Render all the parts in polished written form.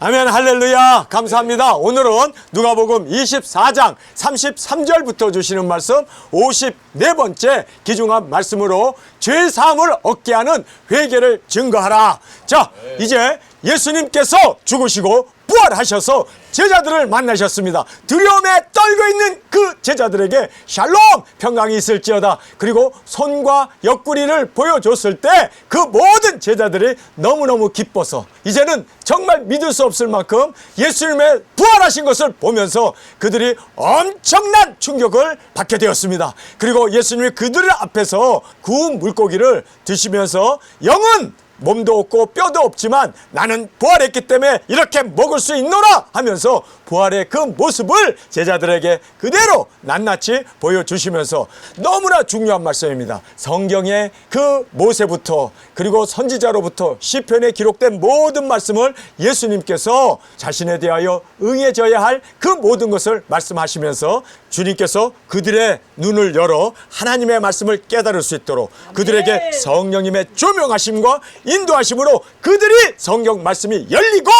아멘. 할렐루야. 감사합니다. 오늘은 누가복음 24장 33절부터 주시는 말씀 54번째 기중한 말씀으로 죄사함을 얻게 하는 회개를 증거하라. 자, 이제 예수님께서 죽으시고 부활하셔서 제자들을 만나셨습니다. 두려움에 떨고 있는 그 제자들에게 샬롬 평강이 있을지어다. 그리고 손과 옆구리를 보여줬을 때 그 모든 제자들이 너무너무 기뻐서 이제는 정말 믿을 수 없을 만큼 예수님의 부활하신 것을 보면서 그들이 엄청난 충격을 받게 되었습니다. 그리고 예수님이 그들 앞에서 구운 물고기를 드시면서 영은 몸도 없고 뼈도 없지만 나는 부활했기 때문에 이렇게 먹을 수 있노라 하면서 부활의 그 모습을 제자들에게 그대로 낱낱이 보여주시면서 너무나 중요한 말씀입니다. 성경의 그 모세부터 그리고 선지자로부터 시편에 기록된 모든 말씀을 예수님께서 자신에 대하여 응해져야 할 그 모든 것을 말씀하시면서 주님께서 그들의 눈을 열어 하나님의 말씀을 깨달을 수 있도록 그들에게 성령님의 조명하심과 인도하심으로 그들이 성경 말씀이 열리고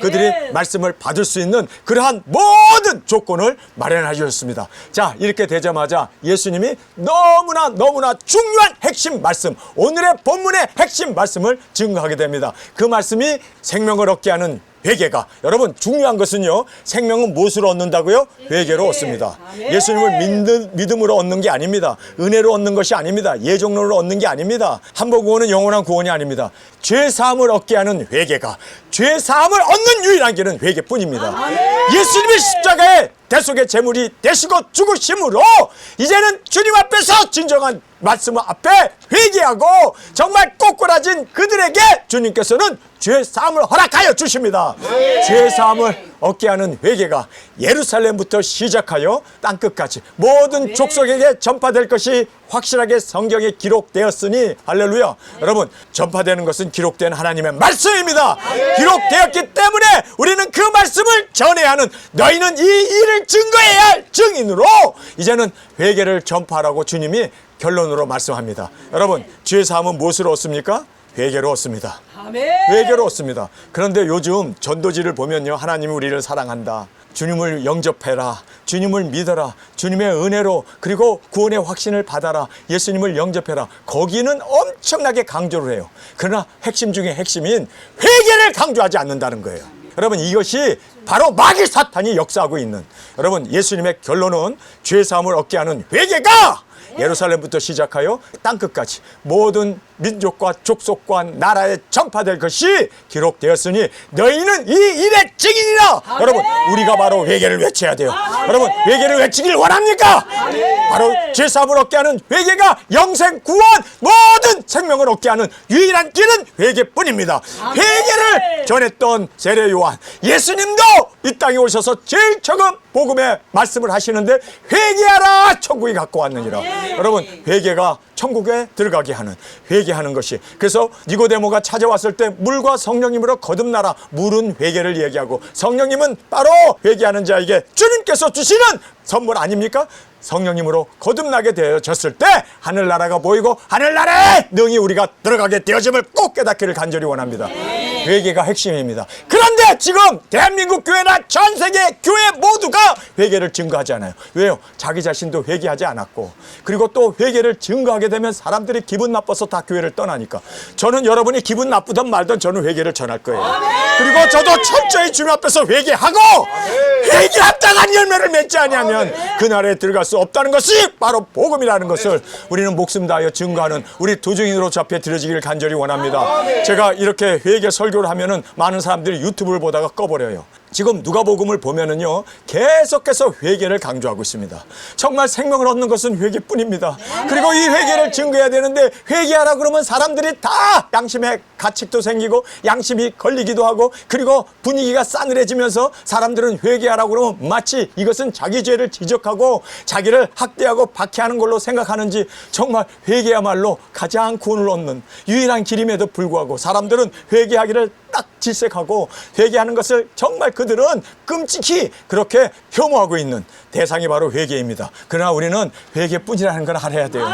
그들이 말씀을 받을 수 있는 그러한 모든 조건을 마련해 주셨습니다. 자, 이렇게 되자마자 예수님이 너무나 중요한 핵심 말씀, 오늘의 본문의 핵심 말씀을 증거하게 됩니다. 그 말씀이 생명을 얻게 하는 회개가, 여러분 중요한 것은요, 생명은 무엇으로 얻는다고요? 회개로 얻습니다. 예수님을 믿음으로 얻는 게 아닙니다. 은혜로 얻는 것이 아닙니다. 예정론으로 얻는 게 아닙니다. 한번 구원은 영원한 구원이 아닙니다. 죄사함을 얻게 하는 회개가, 죄사함을 얻는 유일한 길은 회개뿐입니다. 예수님이 십자가에 대속의 제물이 되시고 죽으심으로 이제는 주님 앞에서 진정한 말씀 앞에 회개하고 정말 꼬꾸라진 그들에게 주님께서는 죄사함을 허락하여 주십니다. 죄사함을 얻게 하는 회개가 예루살렘부터 시작하여 땅끝까지 모든 족속에게 전파될 것이 확실하게 성경에 기록되었으니 할렐루야. 여러분, 전파되는 것은 기록된 하나님의 말씀입니다. 기록되었기 때문에 우리는 그 말씀을 전해야 하는, 너희는 이 일을 증거해야 할 증인으로 이제는 회개를 전파하라고 주님이 결론으로 말씀합니다. 여러분, 죄사함은 무엇으로 얻습니까? 회개로 얻습니다. 회개로 얻습니다. 그런데 요즘 전도지를 보면요, 하나님이 우리를 사랑한다, 주님을 영접해라, 주님을 믿어라, 주님의 은혜로 그리고 구원의 확신을 받아라, 예수님을 영접해라, 거기는 엄청나게 강조를 해요. 그러나 핵심 중에 핵심인 회개를 강조하지 않는다는 거예요. 여러분, 이것이 바로 마귀 사탄이 역사하고 있는, 여러분, 예수님의 결론은 죄사함을 얻게 하는 회개가 예루살렘부터 시작하여 땅끝까지 모든 민족과 족속과 나라에 전파될 것이 기록되었으니 너희는 이 일의 증인이라. 여러분, 우리가 바로 회개를 외쳐야 돼요. 여러분, 회개를 외치길 원합니까? 바로 죄사함을 얻게 하는 회개가 영생 구원 모든 생명을 얻게 하는 유일한 길은 회개뿐입니다. 회개를 전했던 세례 요한, 예수님도 이 땅에 오셔서 제일 처음 복음의 말씀을 하시는데 회개하라, 천국이 갖고 왔느니라. 여러분, 회개가 천국에 들어가게 하는, 회개하는 것이, 그래서 니고데모가 찾아왔을 때 물과 성령님으로 거듭나라, 물은 회개를 얘기하고 성령님은 바로 회개하는 자에게 주님께서 주시는 선물 아닙니까? 성령님으로 거듭나게 되어졌을 때 하늘나라가 보이고 하늘나라에 능히 우리가 들어가게 되어짐을 꼭 깨닫기를 간절히 원합니다. 회개가 핵심입니다. 그런데 지금 대한민국 교회나 전 세계 교회 모두가 회개를 증거하지 않아요. 왜요? 자기 자신도 회개하지 않았고, 그리고 또 회개를 증거하게 되면 사람들이 기분 나빠서 다 교회를 떠나니까, 저는 여러분이 기분 나쁘든 말든 저는 회개를 전할 거예요. 그리고 저도 철저히 주님 앞에서 회개하고 회개합당한 열매를 맺지 않으면 그 나라에 들어갈 수 없다는 것이 바로 복음이라는 것을 우리는 목숨 다하여 증거하는 우리 도중인으로 잡혀 드려지기를 간절히 원합니다. 제가 이렇게 회개 설교를 하면은 많은 사람들이 유튜브를 보다가 꺼버려요. 지금 누가복음을 보면은요, 계속해서 회개를 강조하고 있습니다. 정말 생명을 얻는 것은 회개뿐입니다. 그리고 이 회개를 증거해야 되는데, 회개하라 그러면 사람들이 다 양심의 가책도 생기고 양심이 걸리기도 하고, 그리고 분위기가 싸늘해지면서 사람들은 회개하라고 그러면 마치 이것은 자기 죄를 지적하고 자기를 학대하고 박해하는 걸로 생각하는지, 정말 회개야말로 가장 구원을 얻는 유일한 길임에도 불구하고 사람들은 회개하기를 딱 질색하고 회개하는 것을 정말 그들은 끔찍히 그렇게 혐오하고 있는 대상이 바로 회개입니다. 그러나 우리는 회개뿐이라는 걸 알아야 돼요.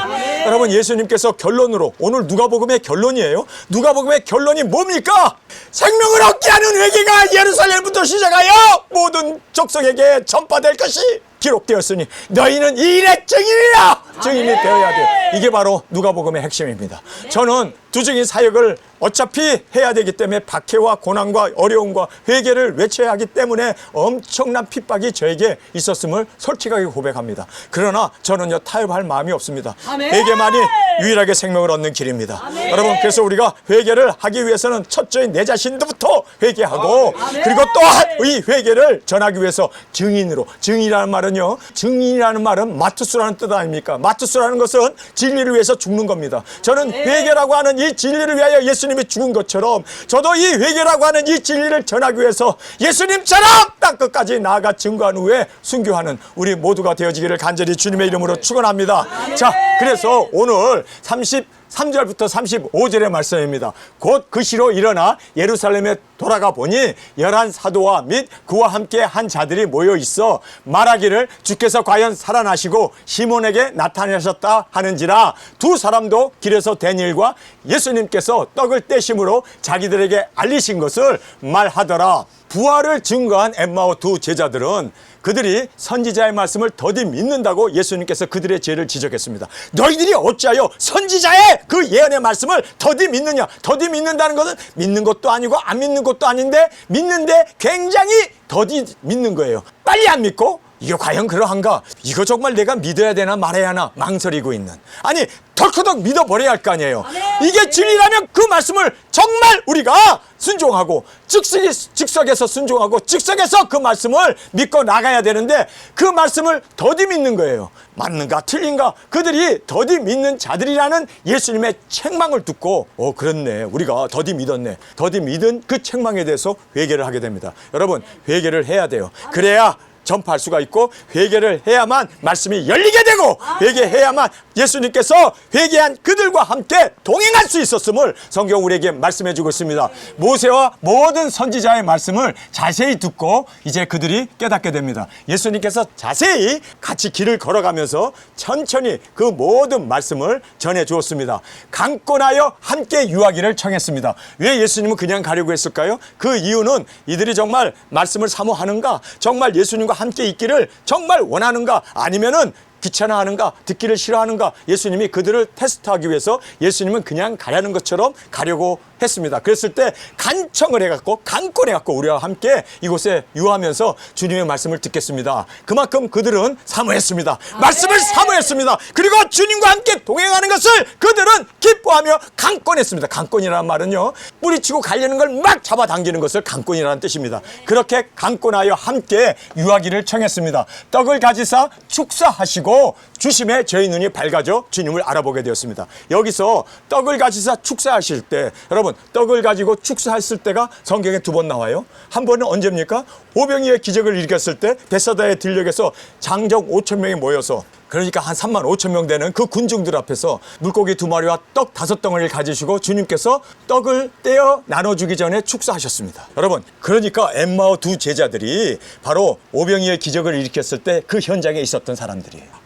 여러분, 예수님께서 결론으로, 오늘 누가복음의 결론이에요. 누가복음의 결론이 뭡니까? 생명을 얻게 하는 회개가 예루살렘부터 시작하여 모든 족속에게 전파될 것이 기록되었으니 너희는 이 일의 증인이라. 증인이 되어야 돼요. 이게 바로 누가복음의 핵심입니다. 저는 두증인 사역을 어차피 해야 되기 때문에 박해와 고난과 어려움과 회개를 외쳐야 하기 때문에 엄청난 핍박이 저에게 있었음을 솔직하게 고백합니다. 그러나 저는요, 타협할 마음이 없습니다. 회개만이 유일하게 생명을 얻는 길입니다. 여러분, 그래서 우리가 회개를 하기 위해서는 첫째인 내 자신부터 회개하고, 그리고 또한 이 회개를 전하기 위해서 증인으로, 증인이라는 말은요, 증인이라는 말은 마투스라는 뜻 아닙니까? 마투스라는 것은 진리를 위해서 죽는 겁니다. 저는 회개라고 하는 이 진리를 위하여 예수님이 죽은 것처럼 저도 이 회개라고 하는 이 진리를 전하기 위해서 예수님처럼 땅끝까지 나아가 증거한 후에 순교하는 우리 모두가 되어지기를 간절히 주님의 이름으로 축원합니다. 자, 그래서 오늘 33절부터 35절의 말씀입니다. 곧 그 시로 일어나 예루살렘에 돌아가 보니 11 사도와 및 그와 함께 한 자들이 모여 있어 말하기를 주께서 과연 살아나시고 시몬에게 나타나셨다 하는지라. 두 사람도 길에서 된 일과 예수님께서 떡을 떼심으로 자기들에게 알리신 것을 말하더라. 부활을 증거한 엠마오 두 제자들은 그들이 선지자의 말씀을 더디 믿는다고 예수님께서 그들의 죄를 지적했습니다. 너희들이 어찌하여 선지자의 그 예언의 말씀을 더디 믿느냐? 더디 믿는다는 것은 믿는 것도 아니고 안 믿는 것도 아닌데 믿는데 굉장히 더디 믿는 거예요. 빨리 안 믿고 이게 과연 그러한가? 이거 정말 내가 믿어야 되나 말아야 하나 망설이고 있는, 아니 덜커덕 믿어버려야 할 거 아니에요. 이게 진리라면 그 말씀을 정말 우리가 순종하고 즉석에서 순종하고 즉석에서 그 말씀을 믿고 나가야 되는데 그 말씀을 더디 믿는 거예요. 맞는가 틀린가? 그들이 더디 믿는 자들이라는 예수님의 책망을 듣고 그렇네, 우리가 더디 믿었네. 더디 믿은 그 책망에 대해서 회개를 하게 됩니다. 여러분, 회개를 해야 돼요. 그래야 전파할 수가 있고, 회개를 해야만 말씀이 열리게 되고, 회개해야만 예수님께서 회개한 그들과 함께 동행할 수 있었음을 성경 우리에게 말씀해 주고 있습니다. 모세와 모든 선지자의 말씀을 자세히 듣고 이제 그들이 깨닫게 됩니다. 예수님께서 자세히 같이 길을 걸어가면서 천천히 그 모든 말씀을 전해 주었습니다. 강권하여 함께 유하기를 청했습니다. 왜 예수님은 그냥 가려고 했을까요? 그 이유는 이들이 정말 말씀을 사모하는가, 정말 예수님과 함께 있기를 정말 원하는가, 아니면은 귀찮아하는가, 듣기를 싫어하는가, 예수님이 그들을 테스트하기 위해서 예수님은 그냥 가려는 것처럼 가려고 했습니다. 그랬을 때 간청을 해갖고 강권해갖고 우리와 함께 이곳에 유하면서 주님의 말씀을 듣겠습니다. 그만큼 그들은 사모했습니다. 말씀을 사모했습니다. 그리고 주님과 함께 동행하는 것을 그들은 기뻐하며 강권했습니다. 강권이라는 말은요, 뿌리치고 가려는 걸 막 잡아당기는 것을 강권이라는 뜻입니다. 그렇게 강권하여 함께 유하기를 청했습니다. 떡을 가지사 축사하시고 주심에 저희 눈이 밝아져 주님을 알아보게 되었습니다. 여기서 떡을 가지사 축사하실 때, 여러분, 떡을 가지고 축사했을 때가 성경에 2번 나와요. 한 번은 언제입니까? 오병이의 기적을 일으켰을 때 베사다의 들녘에서 장정 5,000명이 모여서, 그러니까 한 35,000명 되는 그 군중들 앞에서 물고기 2마리와 떡 5덩어리를 가지시고 주님께서 떡을 떼어 나눠주기 전에 축사하셨습니다. 여러분, 그러니까 엠마오 두 제자들이 바로 오병이의 기적을 일으켰을 때 그 현장에 있었던 사람들이에요.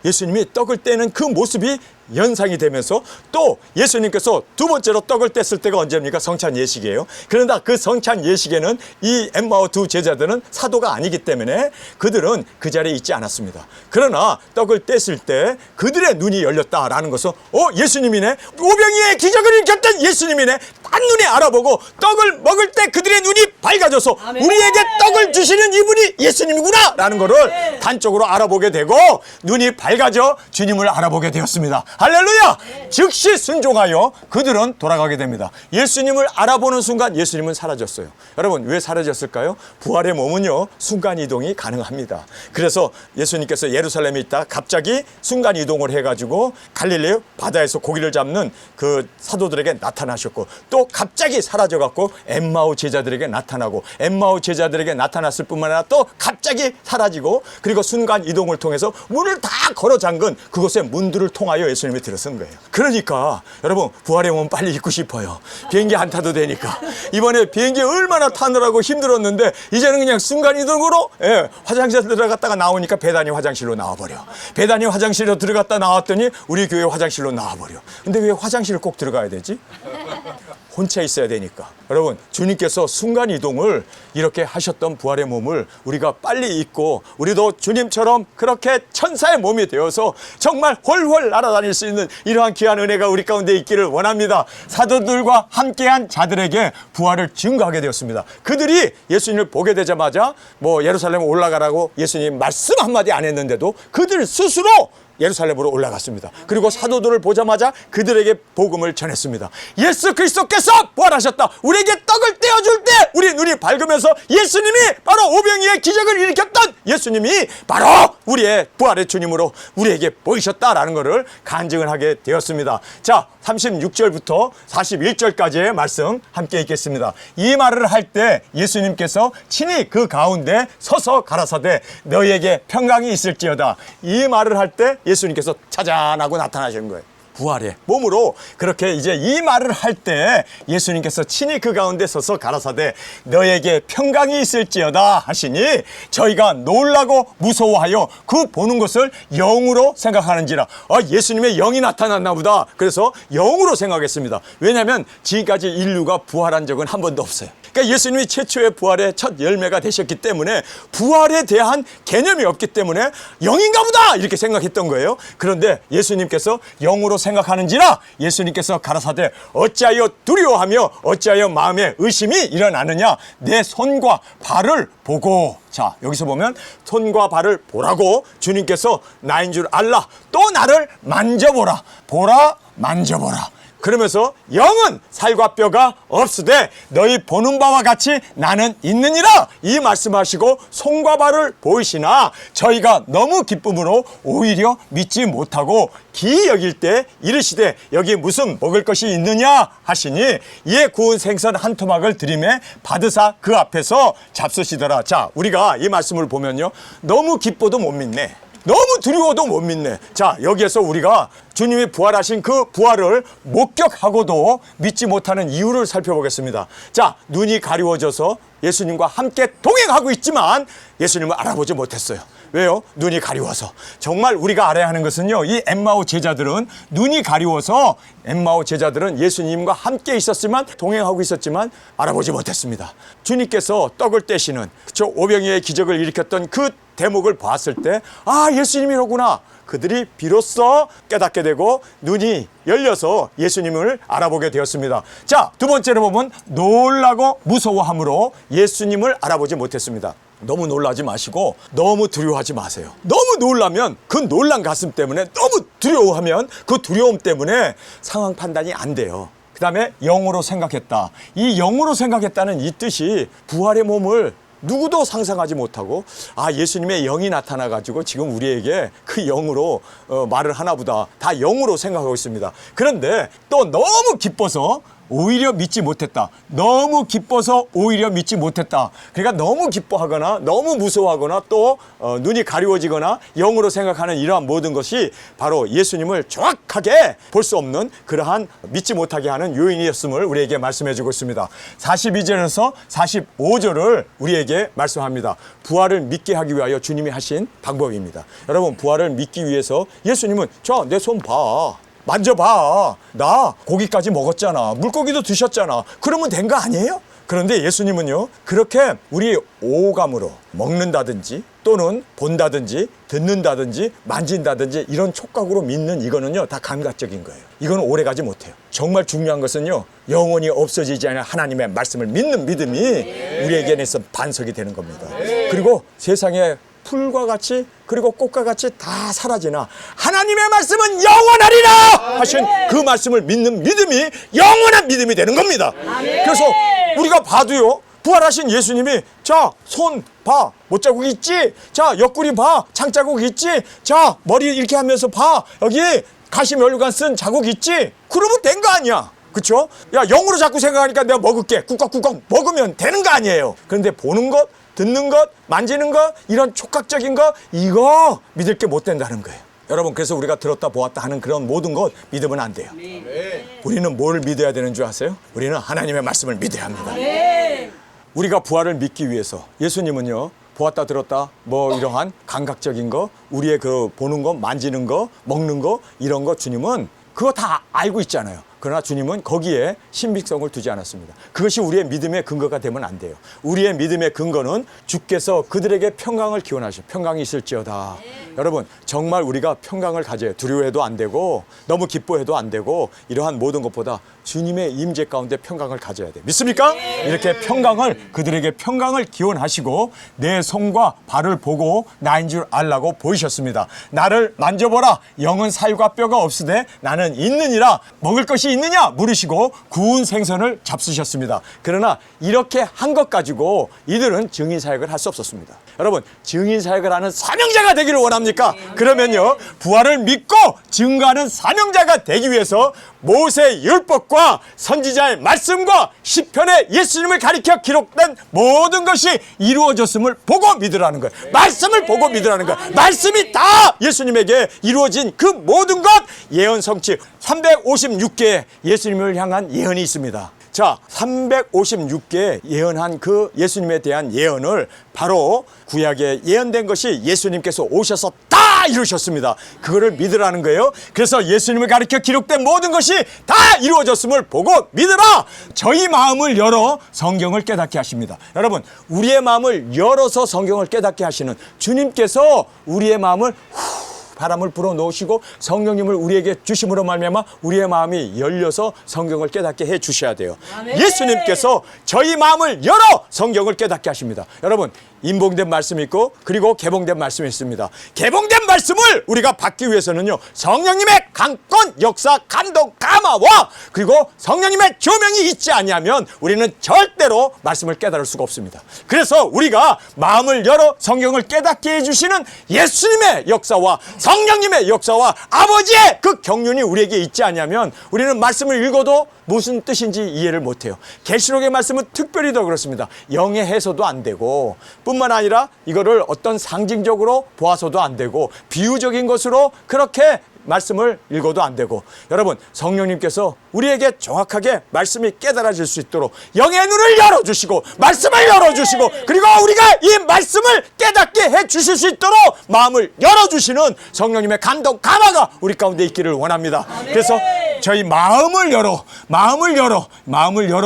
예수님이 떡을 떼는 그 모습이 연상이 되면서, 또 예수님께서 두 번째로 떡을 뗐을 때가 언제입니까? 성찬 예식이에요. 그러나 그 성찬 예식에는 이 엠마오 두 제자들은 사도가 아니기 때문에 그들은 그 자리에 있지 않았습니다. 그러나 떡을 뗐을 때 그들의 눈이 열렸다라는 것은 예수님이네, 오병이의 기적을 일으켰던 예수님이네, 한눈에 알아보고 떡을 먹을 때 그들의 눈이 밝아져서 우리에게 떡을 주시는 이분이 예수님이구나 라는 것을 단적으로 알아보게 되고 눈이 밝아져 주님을 알아보게 되었습니다. 할렐루야! 즉시 순종하여 그들은 돌아가게 됩니다. 예수님을 알아보는 순간 예수님은 사라졌어요. 여러분, 왜 사라졌을까요? 부활의 몸은요, 순간이동이 가능합니다. 그래서 예수님께서 예루살렘에 있다 갑자기 순간이동을 해가지고 갈릴리 바다에서 고기를 잡는 그 사도들에게 나타나셨고, 또 또 갑자기 사라져갖고 엠마오 제자들에게 나타나고 엠마오 제자들에게 나타났을 뿐만 아니라 또 갑자기 사라지고 그리고 순간 이동을 통해서 문을 다 걸어 잠근 그곳의 문들을 통하여 예수님이 들어선 거예요. 그러니까 여러분 부활의 몸 빨리 입고 싶어요. 비행기 안 타도 되니까. 이번에 비행기 얼마나 타느라고 힘들었는데 이제는 그냥 순간 이동으로 화장실 들어갔다가 나오니까 배단위 화장실로 나와버려. 배단위 화장실로 들어갔다 나왔더니 우리 교회 화장실로 나와버려. 근데 왜 화장실을 꼭 들어가야 되지? 혼자 있어야 되니까. 여러분 주님께서 순간이동을 이렇게 하셨던 부활의 몸을 우리가 빨리 잊고 우리도 주님처럼 그렇게 천사의 몸이 되어서 정말 훨훨 날아다닐 수 있는 이러한 귀한 은혜가 우리 가운데 있기를 원합니다. 사도들과 함께한 자들에게 부활을 증거하게 되었습니다. 그들이 예수님을 보게 되자마자 뭐 예루살렘 올라가라고 예수님 말씀 한마디 안 했는데도 그들 스스로 예루살렘으로 올라갔습니다. 그리고 사도들을 보자마자 그들에게 복음을 전했습니다. 예수 그리스도께서 부활하셨다. 우리에게 떡을 떼어줄 때 우리 눈이 밝으면서 예수님이 바로 오병이의 기적을 일으켰던 예수님이 바로 우리의 부활의 주님으로 우리에게 보이셨다라는 것을 간증을 하게 되었습니다. 자, 36절부터 41절까지의 말씀 함께 읽겠습니다. 이 말을 할 때 예수님께서 친히 그 가운데 서서 가라사대 너희에게 평강이 있을지어다. 이 말을 할 때 예수님께서 짜잔하고 나타나시는 거예요. 부활의 몸으로 그렇게 이제 이 말을 할 때 예수님께서 친히 그 가운데 서서 가라사대 너에게 평강이 있을지어다 하시니 저희가 놀라고 무서워하여 그 보는 것을 영으로 생각하는지라. 예수님의 영이 나타났나 보다. 그래서 영으로 생각했습니다. 왜냐하면 지금까지 인류가 부활한 적은 한 번도 없어요. 그러니까 예수님이 최초의 부활의 첫 열매가 되셨기 때문에 부활에 대한 개념이 없기 때문에 영인가 보다 이렇게 생각했던 거예요. 그런데 예수님께서 영으로 생각하는지라 예수님께서 가라사대 어찌하여 두려워하며 어찌하여 마음에 의심이 일어나느냐 내 손과 발을 보고. 자, 여기서 보면 손과 발을 보라고 주님께서 나인 줄 알라. 또 나를 만져보라. 보라 만져보라. 그러면서 영은 살과 뼈가 없으되 너희 보는 바와 같이 나는 있느니라 이 말씀하시고 손과 발을 보이시나 저희가 너무 기쁨으로 오히려 믿지 못하고 기이 여길 때 이르시되 여기 무슨 먹을 것이 있느냐 하시니 이에 구운 생선 한 토막을 드리매 받으사 그 앞에서 잡수시더라. 자, 우리가 이 말씀을 보면요 너무 기뻐도 못 믿네. 너무 두려워도 못 믿네. 자, 여기에서 우리가 주님이 부활하신 그 부활을 목격하고도 믿지 못하는 이유를 살펴보겠습니다. 자, 눈이 가리워져서 예수님과 함께 동행하고 있지만 예수님을 알아보지 못했어요. 왜요? 눈이 가리워서. 정말 우리가 알아야 하는 것은요, 이 엠마오 제자들은 눈이 가리워서 엠마오 제자들은 예수님과 함께 있었지만 동행하고 있었지만 알아보지 못했습니다. 주님께서 떡을 떼시는 그쵸? 오병이의 기적을 일으켰던 그 대목을 봤을 때 예수님이로구나. 그들이 비로소 깨닫게 되고 눈이 열려서 예수님을 알아보게 되었습니다. 자, 두 번째로 보면 놀라고 무서워함으로 예수님을 알아보지 못했습니다. 너무 놀라지 마시고 너무 두려워하지 마세요. 너무 놀라면 그 놀란 가슴 때문에 너무 두려워하면 그 두려움 때문에 상황 판단이 안 돼요. 그 다음에 영으로 생각했다. 이 영으로 생각했다는 이 뜻이 부활의 몸을 누구도 상상하지 못하고 예수님의 영이 나타나가지고 지금 우리에게 그 영으로 말을 하나보다 다 영으로 생각하고 있습니다. 그런데 또 너무 기뻐서 오히려 믿지 못했다. 너무 기뻐서 오히려 믿지 못했다. 그러니까 너무 기뻐하거나 너무 무서워하거나 또 눈이 가리워지거나 영으로 생각하는 이러한 모든 것이 바로 예수님을 정확하게 볼 수 없는 그러한 믿지 못하게 하는 요인이었음을 우리에게 말씀해 주고 있습니다. 42절에서 45절을 우리에게 말씀합니다. 부활을 믿게 하기 위하여 주님이 하신 방법입니다. 여러분, 부활을 믿기 위해서 예수님은 내 손 봐. 만져봐. 나 고기까지 먹었잖아. 물고기도 드셨잖아. 그러면 된 거 아니에요? 그런데 예수님은요, 그렇게 우리 오감으로 먹는다든지 또는 본다든지 듣는다든지 만진다든지 이런 촉각으로 믿는 이거는요 다 감각적인 거예요. 이거는 오래가지 못해요. 정말 중요한 것은요 영원히 없어지지 않은 하나님의 말씀을 믿는 믿음이 우리에게는 반석이 되는 겁니다. 그리고 세상에 풀과 같이 그리고 꽃과 같이 다 사라지나 하나님의 말씀은 영원하리라 하신 그 말씀을 믿는 믿음이 영원한 믿음이 되는 겁니다. 그래서 우리가 봐도요 부활하신 예수님이 손 봐, 못자국 있지? 옆구리 봐, 창자국 있지? 머리 이렇게 하면서 봐, 여기 가시면류관 쓴 자국 있지? 그러면 된 거 아니야. 그쵸? 야, 영으로 자꾸 생각하니까 내가 먹을게. 꿀꺽꿀꺽 먹으면 되는 거 아니에요. 그런데 보는 것, 듣는 것, 만지는 것, 이런 촉각적인 것, 이거 믿을 게 못 된다는 거예요. 여러분, 그래서 우리가 들었다 보았다 하는 그런 모든 것 믿으면 안 돼요. 우리는 뭘 믿어야 되는 줄 아세요? 우리는 하나님의 말씀을 믿어야 합니다. 우리가 부활을 믿기 위해서 예수님은요, 보았다 들었다 뭐 이러한 감각적인 거, 우리의 그 보는 거, 만지는 거, 먹는 거, 이런 거 주님은 그거 다 알고 있잖아요. 그러나 주님은 거기에 신빙성을 두지 않았습니다. 그것이 우리의 믿음의 근거가 되면 안 돼요. 우리의 믿음의 근거는 주께서 그들에게 평강을 기원하시오. 평강이 있을지어다. 여러분, 정말 우리가 평강을 가져야 두려워해도 안 되고 너무 기뻐해도 안 되고 이러한 모든 것보다 주님의 임재 가운데 평강을 가져야 돼. 믿습니까? 이렇게 평강을, 그들에게 평강을 기원하시고 내 손과 발을 보고 나인 줄 알라고 보이셨습니다. 나를 만져보라. 영은 살과 뼈가 없으되 나는 있느니라. 먹을 것이 있느냐 물으시고 구운 생선을 잡수셨습니다. 그러나 이렇게 한 것 가지고 이들은 증인사역을 할 수 없었습니다. 여러분, 증인사역을 하는 사명자가 되기를 원합니까? 그러면요, 부활을 믿고 증거하는 사명자가 되기 위해서 모세의 율법과 선지자의 말씀과 시편에 예수님을 가리켜 기록된 모든 것이 이루어졌음을 보고 믿으라는 거예요. 말씀을 보고 믿으라는 거예요. 말씀이 다 예수님에게 이루어진 그 모든 것, 예언 성취 356개의 예수님을 향한 예언이 있습니다. 자, 356개 예언한 그 예수님에 대한 예언을 바로 구약에 예언된 것이 예수님께서 오셔서 다 이루셨습니다. 그거를 믿으라는 거예요. 그래서 예수님을 가리켜 기록된 모든 것이 다 이루어졌음을 보고 믿으라. 저희 마음을 열어 성경을 깨닫게 하십니다. 여러분, 우리의 마음을 열어서 성경을 깨닫게 하시는 주님께서 우리의 마음을 바람을 불어넣으시고 성령님을 우리에게 주심으로 말미암아 우리의 마음이 열려서 성경을 깨닫게 해 주셔야 돼요. 예수님께서 저희 마음을 열어 성경을 깨닫게 하십니다. 여러분, 인봉된 말씀이 있고 그리고 개봉된 말씀이 있습니다. 개봉된 말씀을 우리가 받기 위해서는요, 성령님의 강권, 역사, 감동, 감화와 그리고 성령님의 조명이 있지 아니하면 우리는 절대로 말씀을 깨달을 수가 없습니다. 그래서 우리가 마음을 열어 성경을 깨닫게 해주시는 예수님의 역사와 성령님의 역사와 아버지의 그 경륜이 우리에게 있지 아니하면 우리는 말씀을 읽어도 무슨 뜻인지 이해를 못해요. 계시록의 말씀은 특별히 더 그렇습니다. 영의 해석도 안 되고 뿐만 아니라 이거를 어떤 상징적으로 보아서도 안 되고 비유적인 것으로 그렇게 말씀을 읽어도 안 되고, 여러분, 성령님께서 우리에게 정확하게 말씀이 깨달아질 수 있도록 영의 눈을 열어주시고 말씀을 열어주시고 그리고 우리가 이 말씀을 깨닫게 해주실 수 있도록 마음을 열어주시는 성령님의 감동, 감화가 우리 가운데 있기를 원합니다. 그래서 저희 마음을 열어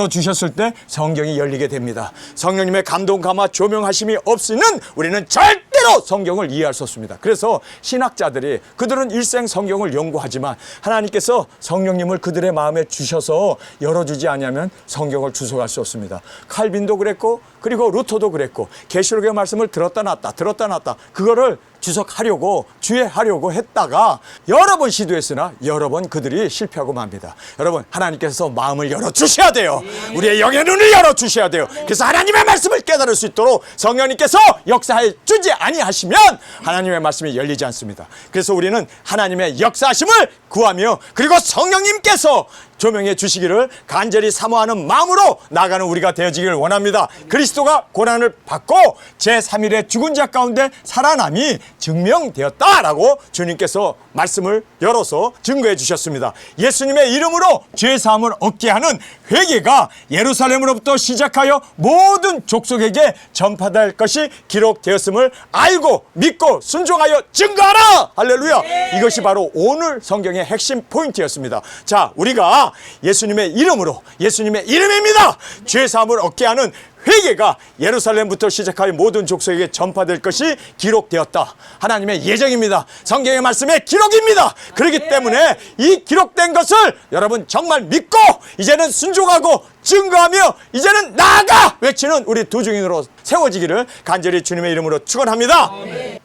주셨을 때 성경이 열리게 됩니다. 성령님의 감동, 감화, 조명하심이 없이는 우리는 절대로 성경을 이해할 수 없습니다. 그래서 신학자들이 그들은 일생 성경을 연구하지만 하나님께서 성령님을 그들의 마음에 주셔서 열어주지 않으면 성경을 주석할 수 없습니다. 칼빈도 그랬고 그리고 루터도 그랬고 계시록의 말씀을 들었다 놨다 그거를 주석하려고 주의하려고 했다가 여러 번 시도했으나 여러 번 그들이 실패하고 맙니다. 여러분, 하나님께서 마음을 열어주셔야 돼요. 우리의 영의 눈을 열어주셔야 돼요. 그래서 하나님의 말씀을 깨달을 수 있도록 성령님께서 역사해 주지 아니하시면 하나님의 말씀이 열리지 않습니다. 그래서 우리는 하나님의 역사하심을 구하며 그리고 성령님께서 조명해 주시기를 간절히 사모하는 마음으로 나아가는 우리가 되어지기를 원합니다. 그리스도가 고난을 받고 제3일에 죽은 자 가운데 살아남이 증명되었다라고 주님께서 말씀을 열어서 증거해 주셨습니다. 예수님의 이름으로 죄사함을 얻게 하는 회개가 예루살렘으로부터 시작하여 모든 족속에게 전파될 것이 기록되었음을 알고 믿고 순종하여 증거하라. 할렐루야. 이것이 바로 오늘 성경의 핵심 포인트였습니다. 자, 우리가 예수님의 이름으로, 예수님의 이름입니다, 죄사함을 얻게 하는 회개가 예루살렘부터 시작하여 모든 족속에게 전파될 것이 기록되었다. 하나님의 예정입니다. 성경의 말씀의 기록입니다. 그렇기 때문에 이 기록된 것을 여러분 정말 믿고 이제는 순종하고 증거하며 이제는 나아가 외치는 우리 두 증인으로 세워지기를 간절히 주님의 이름으로 축원합니다.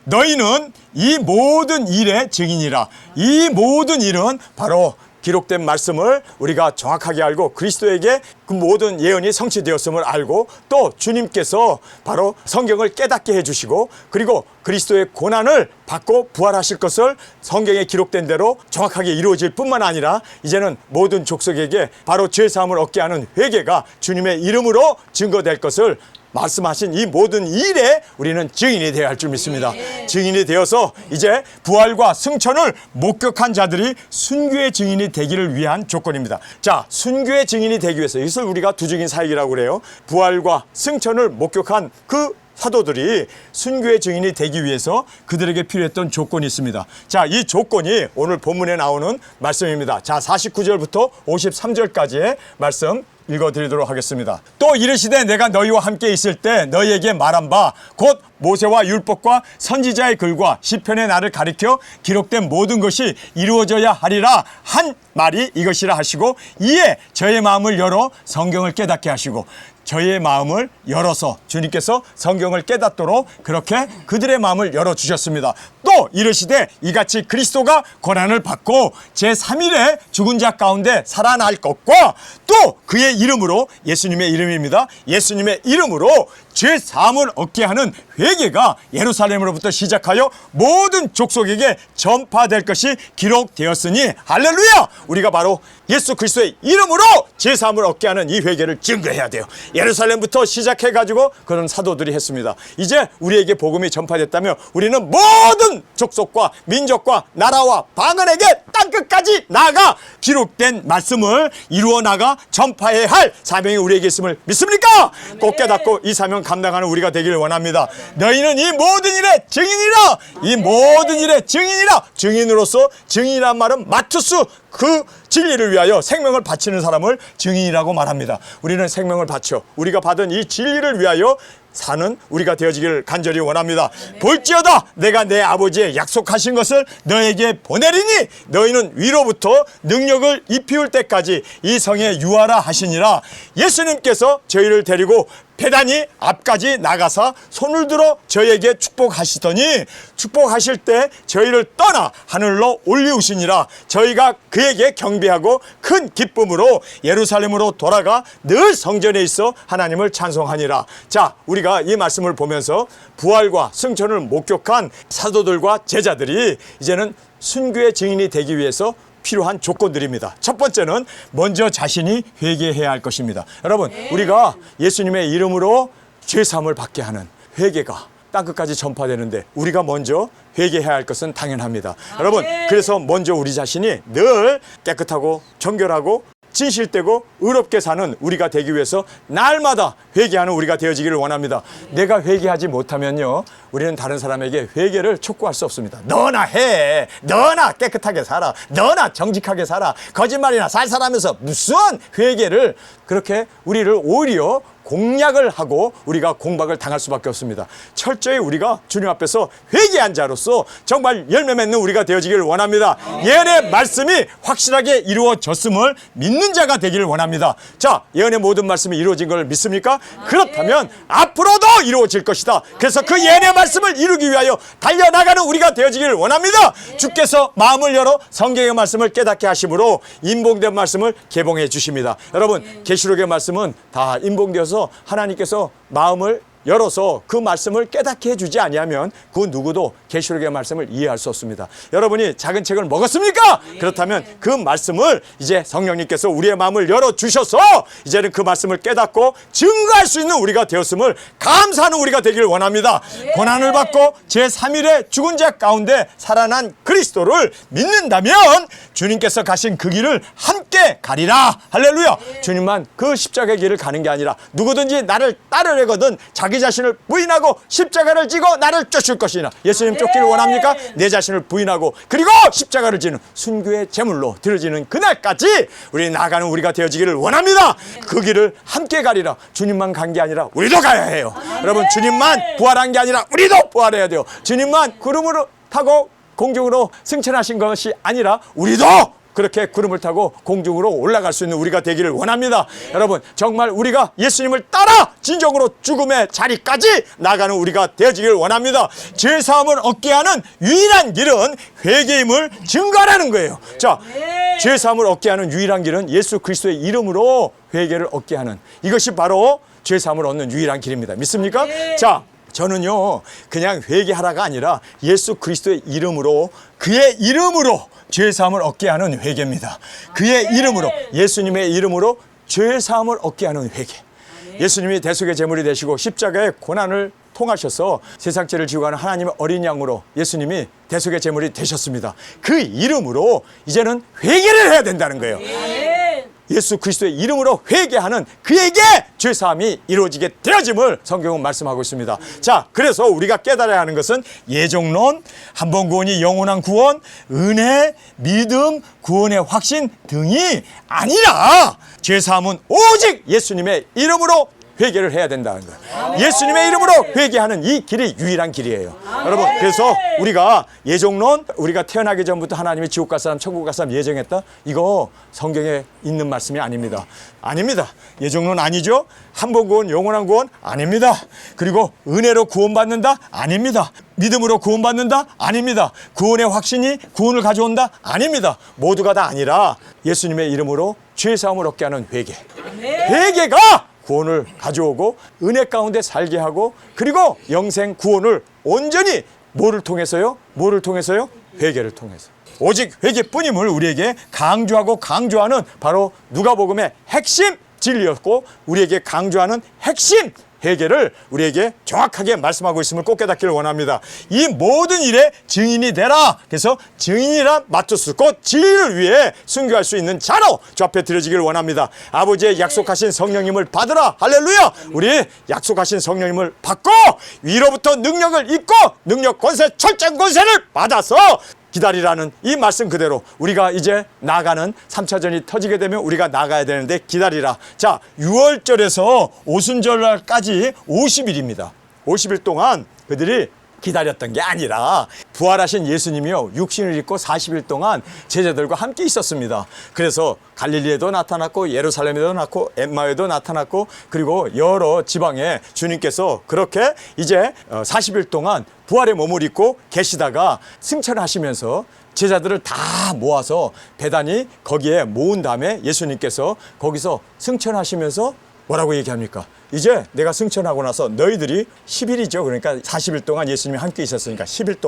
너희는 이 모든 일의 증인이라. 이 모든 일은 바로 기록된 말씀을 우리가 정확하게 알고 그리스도에게 그 모든 예언이 성취되었음을 알고 또 주님께서 바로 성경을 깨닫게 해주시고 그리고 그리스도의 고난을 받고 부활하실 것을 성경에 기록된 대로 정확하게 이루어질 뿐만 아니라 이제는 모든 족속에게 바로 죄사함을 얻게 하는 회개가 주님의 이름으로 증거될 것을 말씀하신 이 모든 일에 우리는 증인이 되어야 할 줄 믿습니다. 증인이 되어서 이제 부활과 승천을 목격한 자들이 순교의 증인이 되기를 위한 조건입니다. 자, 순교의 증인이 되기 위해서 이것을 우리가 두증인 사역이라고 그래요. 부활과 승천을 목격한 그 사도들이 순교의 증인이 되기 위해서 그들에게 필요했던 조건이 있습니다. 자, 이 조건이 오늘 본문에 나오는 말씀입니다. 자, 49절부터 53절까지의 말씀 읽어드리도록 하겠습니다. 또 이르시되 내가 너희와 함께 있을 때 너희에게 말한 바 곧 모세와 율법과 선지자의 글과 시편의 나를 가리켜 기록된 모든 것이 이루어져야 하리라 한 말이 이것이라 하시고 이에 저의 마음을 열어 성경을 깨닫게 하시고 저희의 마음을 열어서 주님께서 성경을 깨닫도록 그렇게 그들의 마음을 열어주셨습니다. 또 이르시되 이같이 그리스도가 고난을 받고 제3일에 죽은 자 가운데 살아날 것과 또 그의 이름으로 예수님의 이름입니다. 예수님의 이름으로 죄 사함을 얻게 하는 회개가 예루살렘으로부터 시작하여 모든 족속에게 전파될 것이 기록되었으니 할렐루야! 우리가 바로 예수 그리스도의 이름으로 죄 사함을 얻게 하는 이 회개를 증거해야 돼요. 예루살렘부터 시작해가지고 그런 사도들이 했습니다. 이제 우리에게 복음이 전파됐다면 우리는 모든 족속과 민족과 나라와 방언에게 땅끝까지 나아가 기록된 말씀을 이루어 나가 전파해야 할 사명이 우리에게 있음을 믿습니까? 꼭 깨닫고 이 사명 감당하는 우리가 되기를 원합니다. 너희는 이 모든 일의 증인이라. 이 모든 일의 증인이라. 증인으로서 증인이란 말은 마투스 그 진리를 위하여 생명을 바치는 사람을 증인이라고 말합니다. 우리는 생명을 바쳐 우리가 받은 이 진리를 위하여 사는 우리가 되어지기를 간절히 원합니다. 볼지어다 내가 내 아버지의 약속하신 것을 너에게 보내리니 너희는 위로부터 능력을 입히울 때까지 이 성에 유하라 하시니라. 예수님께서 저희를 데리고 배단이 앞까지 나가사 손을 들어 저에게 축복하시더니 축복하실 때 저희를 떠나 하늘로 올리우시니라. 저희가 그에게 경배하고 큰 기쁨으로 예루살렘으로 돌아가 늘 성전에 있어 하나님을 찬송하니라. 자, 우리가 이 말씀을 보면서 부활과 승천을 목격한 사도들과 제자들이 이제는 순교의 증인이 되기 위해서 필요한 조건들입니다. 첫 번째는 먼저 자신이 회개해야 할 것입니다. 여러분, 우리가 예수님의 이름으로 죄사함을 받게 하는 회개가 땅끝까지 전파되는데 우리가 먼저 회개해야 할 것은 당연합니다. 여러분, 그래서 먼저 우리 자신이 늘 깨끗하고 정결하고 진실되고 의롭게 사는 우리가 되기 위해서 날마다 회개하는 우리가 되어지기를 원합니다. 내가 회개하지 못하면요, 우리는 다른 사람에게 회개를 촉구할 수 없습니다. 너나 해, 너나 깨끗하게 살아, 너나 정직하게 살아, 거짓말이나 살살하면서 무슨 회개를, 그렇게 우리를 오히려 공략을 하고 우리가 공박을 당할 수밖에 없습니다. 철저히 우리가 주님 앞에서 회개한 자로서 정말 열매 맺는 우리가 되어지기를 원합니다. 예언의 말씀이 확실하게 이루어졌음을 믿는 자가 되기를 원합니다. 자, 예언의 모든 말씀이 이루어진 걸 믿습니까? 그렇다면 앞으로도 이루어질 것이다. 그래서 그 예언의 말씀을 이루기 위하여 달려나가는 우리가 되어지기를 원합니다. 주께서 마음을 열어 성경의 말씀을 깨닫게 하심으로 인봉된 말씀을 개봉해 주십니다. 여러분, 계시록의 말씀은 다 인봉되어서 하나님께서 마음을 열어서 그 말씀을 깨닫게 해주지 아니하면 그 누구도 계시록의 말씀을 이해할 수 없습니다. 여러분이 작은 책을 먹었습니까? 그렇다면 그 말씀을 이제 성령님께서 우리의 마음을 열어주셔서 이제는 그 말씀을 깨닫고 증거할 수 있는 우리가 되었음을 감사하는 우리가 되기를 원합니다. 고난을 받고 제3일에 죽은 자 가운데 살아난 그리스도를 믿는다면 주님께서 가신 그 길을 함께 가리라. 할렐루야. 주님만 그 십자가의 길을 가는 게 아니라 누구든지 나를 따르려거든 자기 자신을 부인하고 십자가를 지고 나를 쫓을 것이나. 예수님 쫓기를 원합니까? 내 자신을 부인하고 그리고 십자가를 지는 순교의 제물로 드려지는 그날까지 우리 나가는 우리가 되어지기를 원합니다. 그 길을 함께 가리라. 주님만 간 게 아니라 우리도 가야 해요. 여러분, 주님만 부활한 게 아니라 우리도 부활해야 돼요. 주님만 구름으로 타고 공중으로 승천하신 것이 아니라 우리도 그렇게 구름을 타고 공중으로 올라갈 수 있는 우리가 되기를 원합니다. 여러분, 정말 우리가 예수님을 따라 진정으로 죽음의 자리까지 나가는 우리가 되어지기를 원합니다. 죄사함을 얻게 하는 유일한 길은 회개임을 증거하라는 거예요. 자, 죄사함을 얻게 하는 유일한 길은 예수 그리스도의 이름으로 회개를 얻게 하는, 이것이 바로 죄사함을 얻는 유일한 길입니다. 믿습니까? 자, 저는요 그냥 회개하라가 아니라 예수 그리스도의 이름으로, 그의 이름으로 죄사함을 얻게 하는 회개입니다. 그의 이름으로, 예수님의 이름으로 죄사함을 얻게 하는 회개. 예수님이 대속의 제물이 되시고 십자가의 고난을 통하셔서 세상 죄를 지고 가는 하나님의 어린 양으로 예수님이 대속의 제물이 되셨습니다. 그 이름으로 이제는 회개를 해야 된다는 거예요. 예수 그리스도의 이름으로 회개하는 그에게 죄사함이 이루어지게 되어짐을 성경은 말씀하고 있습니다. 자, 그래서 우리가 깨달아야 하는 것은 예정론, 한 번 구원이 영원한 구원, 은혜, 믿음, 구원의 확신 등이 아니라 죄사함은 오직 예수님의 이름으로 회개를 해야 된다는 거예요. 예수님의 이름으로 회개하는 이 길이 유일한 길이에요. 여러분, 그래서 우리가 예정론, 우리가 태어나기 전부터 하나님이 지옥 갈 사람, 천국 갈 사람 예정했다? 이거 성경에 있는 말씀이 아닙니다. 아닙니다. 예정론 아니죠? 한 번 구원, 영원한 구원 아닙니다. 그리고 은혜로 구원받는다? 아닙니다. 믿음으로 구원받는다? 아닙니다. 구원의 확신이 구원을 가져온다? 아닙니다. 모두가 다 아니라 예수님의 이름으로 죄사함을 얻게 하는 회개. 회개가 구원을 가져오고 은혜 가운데 살게 하고, 그리고 영생 구원을 온전히 뭐를 통해서요? 뭐를 통해서요? 회개를 통해서. 오직 회개뿐임을 우리에게 강조하고 강조하는 바로 누가복음의 핵심 진리였고, 우리에게 강조하는 핵심 회개를 우리에게 정확하게 말씀하고 있음을 꼭 깨닫기를 원합니다. 이 모든 일에 증인이 되라. 그래서 증인이란 마토스, 곧 진리를 위해 순교할 수 있는 자로 주 앞에 드려지기를 원합니다. 아버지의 약속하신 성령님을 받으라. 할렐루야. 우리 약속하신 성령님을 받고 위로부터 능력을 입고 능력 권세, 철저한 권세를 받아서 기다리라는 이 말씀 그대로 우리가 이제 나가는 3차전이 터지게 되면 우리가 나가야 되는데 기다리라. 자, 6월절에서 오순절날까지 50일입니다. 50일 동안 그들이 기다렸던 게 아니라 부활하신 예수님이요 육신을 입고 40일 동안 제자들과 함께 있었습니다. 그래서 갈릴리에도 나타났고 예루살렘에도 나타났고 엠마에도 나타났고, 그리고 여러 지방에 주님께서 그렇게 이제 40일 동안 부활의 몸을 입고 계시다가 승천하시면서 제자들을 다 모아서 배단이 거기에 모은 다음에 예수님께서 거기서 승천하시면서 뭐라고 얘기합니까? 이제 내가 승천하고 나서 너희들이 10일이죠. 그러니까 40일 동안 예수님이 함께 있었으니까 10일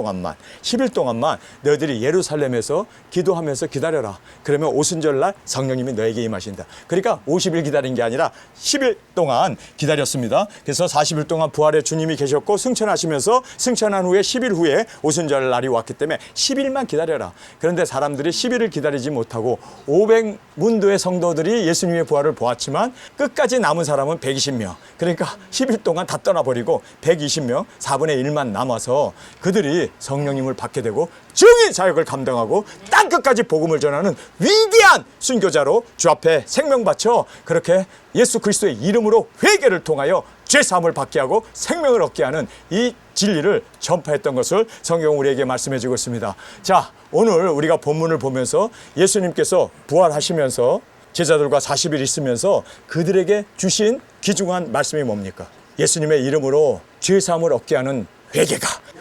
동안만 너희들이 예루살렘에서 기도하면서 기다려라. 그러면 오순절날 성령님이 너에게 임하신다. 그러니까 50일 기다린 게 아니라 10일 동안 기다렸습니다. 그래서 40일 동안 부활의 주님이 계셨고 승천하시면서 승천한 후에 10일 후에 오순절날이 왔기 때문에 10일만 기다려라. 그런데 사람들이 10일을 기다리지 못하고 500문도의 성도들이 예수님의 부활을 보았지만 끝까지 남은 사람은 120명. 그러니까 10일 동안 다 떠나버리고 120명, 4분의 1만 남아서 그들이 성령님을 받게 되고 증인 사역을 감당하고 땅끝까지 복음을 전하는 위대한 순교자로 주 앞에 생명 바쳐 그렇게 예수 그리스도의 이름으로 회개를 통하여 죄사함을 받게 하고 생명을 얻게 하는 이 진리를 전파했던 것을 성경은 우리에게 말씀해 주고 있습니다. 자, 오늘 우리가 본문을 보면서 예수님께서 부활하시면서 제자들과 40일 있으면서 그들에게 주신 귀중한 말씀이 뭡니까? 예수님의 이름으로 죄사함을 얻게 하는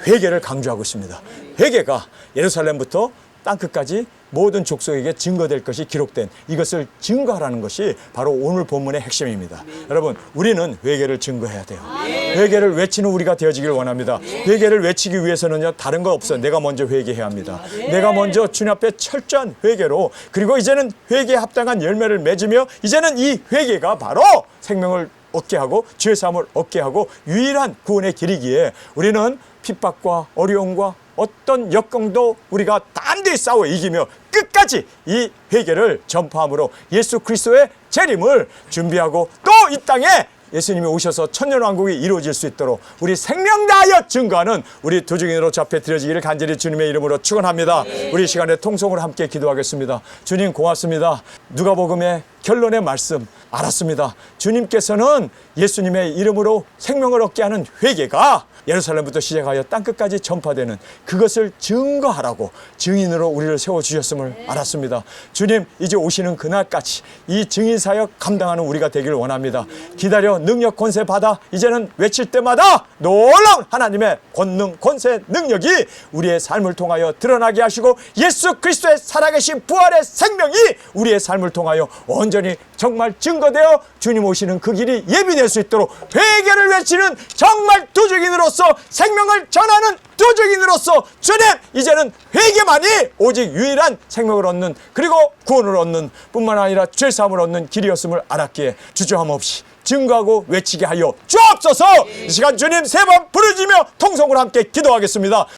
회개를 강조하고 있습니다. 회개가 예루살렘부터 땅끝까지 모든 족속에게 증거될 것이 기록된 이것을 증거하라는 것이 바로 오늘 본문의 핵심입니다. 여러분, 우리는 회개를 증거해야 돼요. 회개를 외치는 우리가 되어지길 원합니다. 회개를 외치기 위해서는요, 다른 거 없어요. 내가 먼저 회개해야 합니다. 내가 먼저 주님 앞에 철저한 회개로, 그리고 이제는 회개에 합당한 열매를 맺으며 이제는 이 회개가 바로 생명을 얻게 하고 죄사함을 얻게 하고 유일한 구원의 길이기에 우리는 핍박과 어려움과 어떤 역경도 우리가 단대히 싸워 이기며 끝까지 이 회개를 전파함으로 예수 그리스도의 재림을 준비하고 또 이 땅에 예수님이 오셔서 천년왕국이 이루어질 수 있도록 우리 생명 다하여 증거하는 우리 두 증인으로 주 앞에 드려지기를 간절히 주님의 이름으로 축원합니다. 우리 시간에 통성으로 함께 기도하겠습니다. 주님 고맙습니다. 누가복음의 결론의 말씀 알았습니다. 주님께서는 예수님의 이름으로 생명을 얻게 하는 회개가 예루살렘부터 시작하여 땅끝까지 전파되는 그것을 증거하라고 증인으로 우리를 세워주셨음을 알았습니다. 주님, 이제 오시는 그날까지 이 증인사역 감당하는 우리가 되기를 원합니다. 기다려 능력 권세 받아 이제는 외칠 때마다 놀라운 하나님의 권능 권세 능력이 우리의 삶을 통하여 드러나게 하시고 예수 그리스도의 살아계신 부활의 생명이 우리의 삶을 통하여 온전히 정말 증거되어 주님 오시는 그 길이 예비될 수 있도록 회개를 외치는 정말 도적인으로서 생명을 전하는 도적인으로서 주님, 이제는 회개만이 오직 유일한 생명을 얻는 그리고 구원을 얻는 뿐만 아니라 죄사함을 얻는 길이었음을 알았기에 주저함 없이 증거하고 외치게 하여 주옵소서. 이 시간 주님 세 번 부르짖으며 통성으로 함께 기도하겠습니다.